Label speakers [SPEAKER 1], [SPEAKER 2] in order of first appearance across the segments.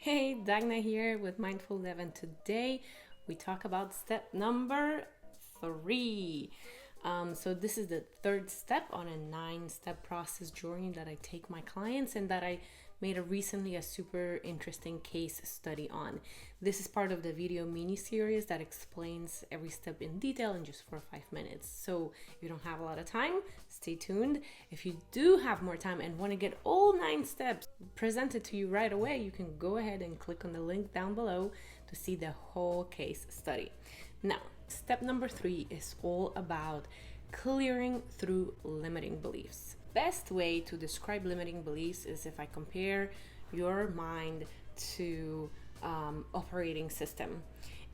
[SPEAKER 1] Hey, Dagna here with Mindful Dev, and today we talk about step number 3. So, this is the third step on a 9-step process journey that I take my clients and that I made recently a super interesting case study on. This is part of the video mini series that explains every step in detail in just 4 or 5 minutes. So, if you don't have a lot of time, stay tuned. If you do have more time and want to get all 9 steps presented to you right away, you can go ahead and click on the link down below to see the whole case study. Now, step number 3 is all about clearing through limiting beliefs. Best way to describe limiting beliefs is if I compare your mind to operating system.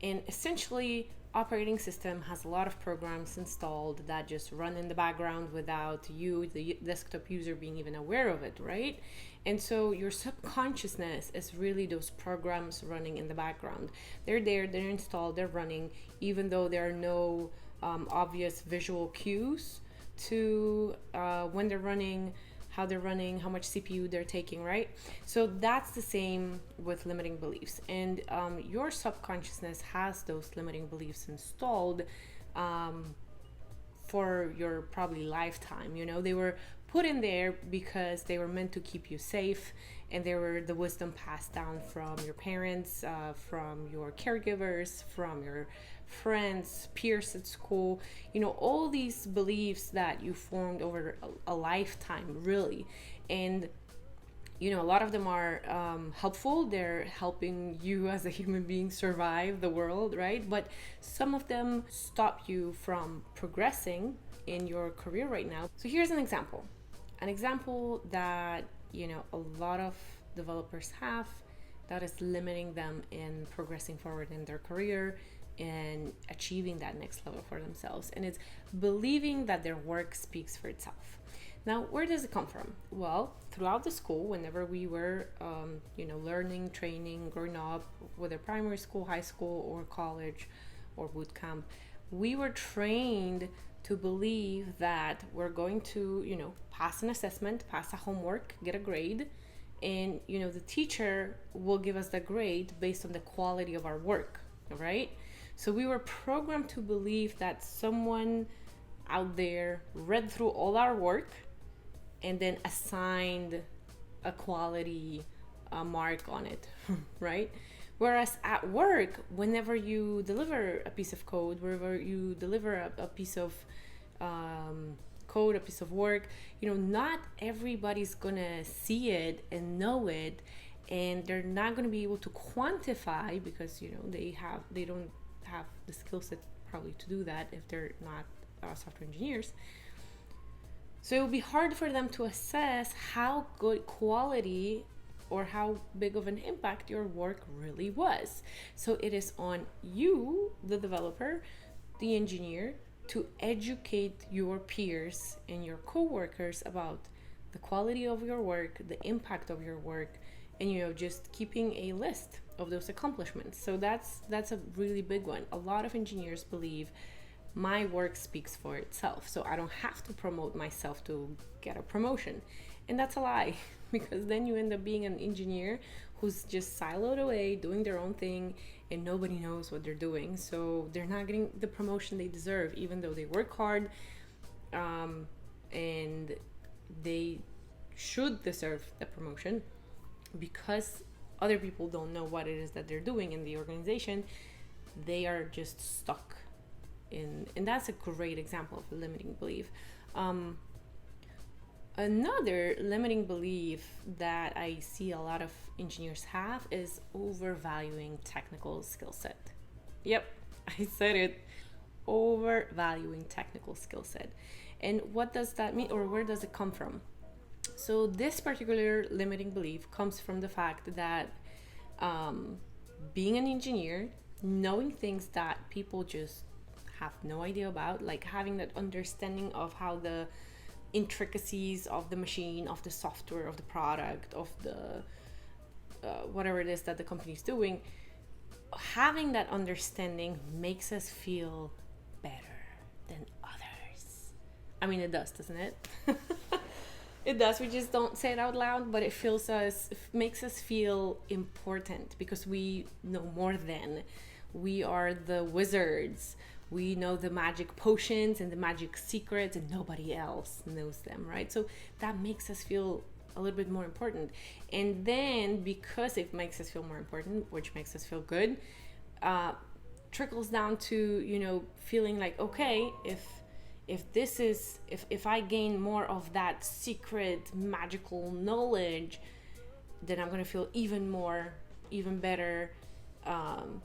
[SPEAKER 1] And essentially, operating system has a lot of programs installed that just run in the background without you, the desktop user, being even aware of it, right? And so your subconsciousness is really those programs running in the background. They're there, they're installed, they're running, even though there are no obvious visual cues to when they're running, how they're running, how much CPU they're taking, right? So that's the same with limiting beliefs. And your subconsciousness has those limiting beliefs installed for your probably lifetime. You know, they were put in there because they were meant to keep you safe, and they were the wisdom passed down from your parents, from your caregivers, from your friends, peers at school. You know, all these beliefs that you formed over a lifetime, really. And you know, a lot of them are helpful. They're helping you as a human being survive the world, right? But some of them stop you from progressing in your career right now. So here's an example. An example that, you know, a lot of developers have that is limiting them in progressing forward in their career and achieving that next level for themselves. And it's believing that their work speaks for itself. Now, where does it come from? Well, throughout the school, whenever we were, learning, training, growing up, whether primary school, high school, or college, or boot camp, we were trained to believe that we're going to, pass an assessment, pass a homework, get a grade, and, the teacher will give us the grade based on the quality of our work, right? So we were programmed to believe that someone out there read through all our work and then assigned a quality mark on it, right? Whereas at work, whenever you deliver a piece of code, wherever you deliver a piece of code, a piece of work, not everybody's gonna see it and know it, and they're not gonna be able to quantify because they don't have the skill set probably to do that if they're not software engineers. So it would be hard for them to assess how good quality or how big of an impact your work really was. So it is on you, the developer, the engineer, to educate your peers and your coworkers about the quality of your work, the impact of your work, and just keeping a list of those accomplishments. So that's a really big one. A lot of engineers believe my work speaks for itself, so I don't have to promote myself to get a promotion. And that's a lie, because then you end up being an engineer who's just siloed away doing their own thing and nobody knows what they're doing, so they're not getting the promotion they deserve, even though they work hard, and they should deserve the promotion. Because other people don't know what it is that they're doing in the organization, they are just stuck. And that's a great example of a limiting belief. Another limiting belief that I see a lot of engineers have is overvaluing technical skill set. Yep, I said it. Overvaluing technical skill set. And what does that mean, or where does it come from? So this particular limiting belief comes from the fact that being an engineer, knowing things that people just have no idea about, like having that understanding of how the intricacies of the machine, of the software, of the product, of the whatever it is that the company is doing, having that understanding makes us feel better than others. I mean, it does, doesn't it? It does. We just don't say it out loud, but it makes us feel important because we know more than. We are the wizards. We know the magic potions and the magic secrets, and nobody else knows them, right? So that makes us feel a little bit more important. And then because it makes us feel more important, which makes us feel good, trickles down to, you know, feeling like, okay, if I gain more of that secret magical knowledge, then I'm gonna feel even better, and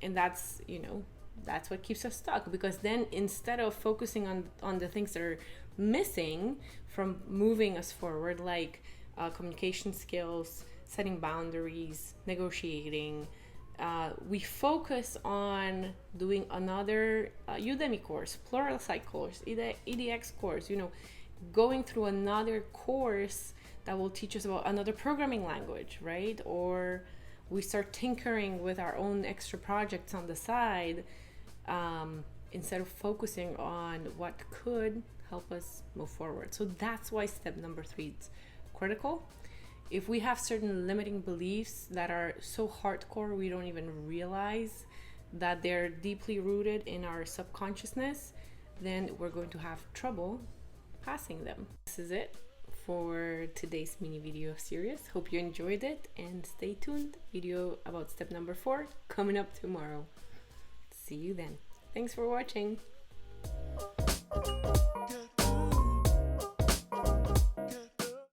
[SPEAKER 1] that's, you know, that's what keeps us stuck, because then instead of focusing on the things that are missing from moving us forward, like communication skills, setting boundaries, negotiating, we focus on doing another Udemy course, Pluralsight course, EDX course, you know, going through another course that will teach us about another programming language, right? Or we start tinkering with our own extra projects on the side, instead of focusing on what could help us move forward. So that's why step number 3 is critical. If we have certain limiting beliefs that are so hardcore we don't even realize that they're deeply rooted in our subconsciousness, then we're going to have trouble passing them. This is it for today's mini video series. Hope you enjoyed it, and stay tuned. Video about step number 4 coming up tomorrow. See you then. Thanks for watching.